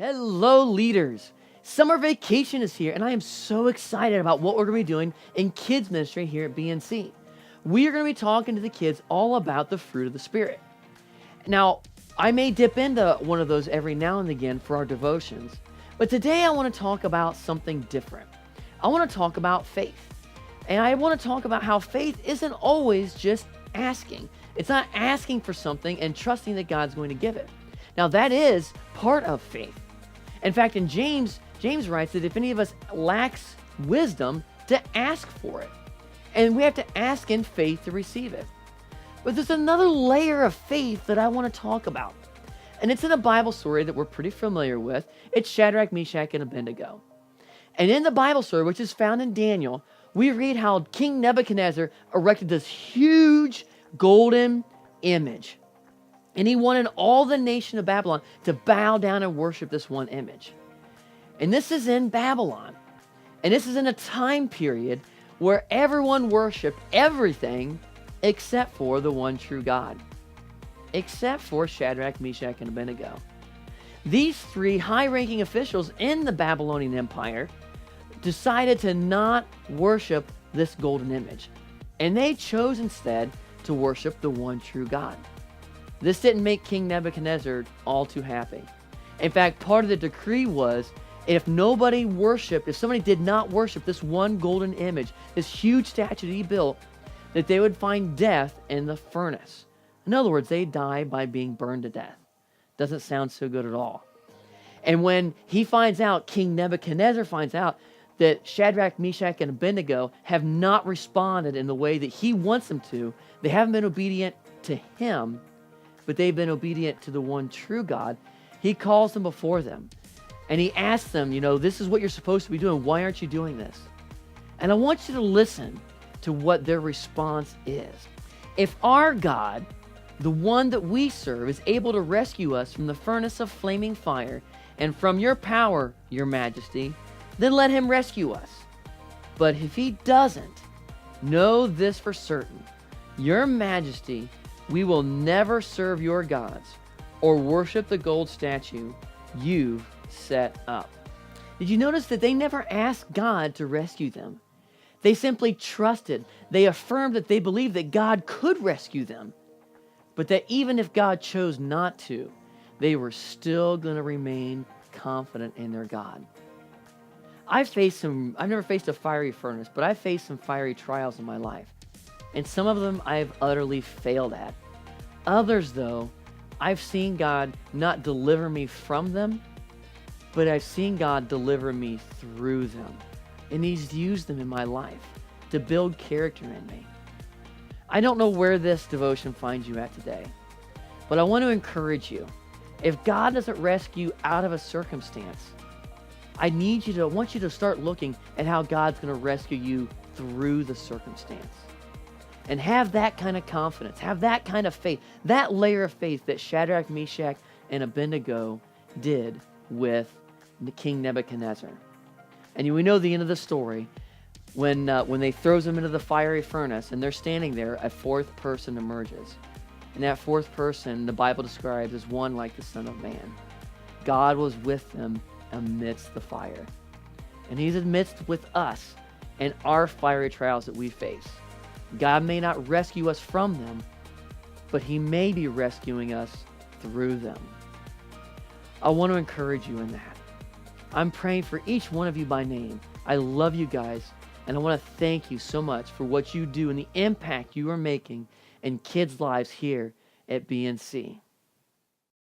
Hello, leaders. Summer vacation is here, and I am so excited about what we're going to be doing in kids ministry here at BNC. We are going to be talking to the kids all about the fruit of the Spirit. Now, I may dip into one of those every now and again for our devotions, but today I want to talk about something different. I want to talk about faith. And I want to talk about how faith isn't always just asking. It's not asking for something and trusting that God's going to give it. Now, that is part of faith. In fact, in James writes that if any of us lacks wisdom, to ask for it. And we have to ask in faith to receive it. But there's another layer of faith that I want to talk about. And it's in a Bible story that we're pretty familiar with. It's Shadrach, Meshach, and Abednego. And in the Bible story, which is found in Daniel, we read how King Nebuchadnezzar erected this huge golden image. And he wanted all the nation of Babylon to bow down and worship this one image. And this is in Babylon. And this is in a time period where everyone worshiped everything except for the one true God. Except for Shadrach, Meshach, and Abednego. These three high-ranking officials in the Babylonian Empire decided to not worship this golden image. And they chose instead to worship the one true God. This didn't make King Nebuchadnezzar all too happy. In fact, part of the decree was if somebody did not worship this one golden image, this huge statue that he built, that they would find death in the furnace. In other words, they die by being burned to death. Doesn't sound so good at all. And when King Nebuchadnezzar finds out that Shadrach, Meshach, and Abednego have not responded in the way that he wants them to, they haven't been obedient to him, but they've been obedient to the one true God, he calls them before them. And he asks them, this is what you're supposed to be doing. Why aren't you doing this? And I want you to listen to what their response is. If our God, the one that we serve, is able to rescue us from the furnace of flaming fire and from your power, your majesty, then let him rescue us. But if he doesn't, know this for certain, your majesty, we will never serve your gods or worship the gold statue you've set up. Did you notice that they never asked God to rescue them? They simply trusted. They affirmed that they believed that God could rescue them, but that even if God chose not to, they were still going to remain confident in their God. I've never faced a fiery furnace, but I've faced some fiery trials in my life. And some of them I've utterly failed at. Others, though, I've seen God not deliver me from them, but I've seen God deliver me through them. And he's used them in my life to build character in me. I don't know where this devotion finds you at today, but I want to encourage you. If God doesn't rescue out of a circumstance, I want you to start looking at how God's going to rescue you through the circumstance. And have that kind of confidence, have that kind of faith, that layer of faith that Shadrach, Meshach, and Abednego did with the King Nebuchadnezzar. And we know the end of the story when they throws them into the fiery furnace and they're standing there, a fourth person emerges. And that fourth person, the Bible describes as one like the Son of Man. God was with them amidst the fire. And he's amidst with us in our fiery trials that we face. God may not rescue us from them, but he may be rescuing us through them. I want to encourage you in that. I'm praying for each one of you by name. I love you guys, and I want to thank you so much for what you do and the impact you are making in kids' lives here at BNC.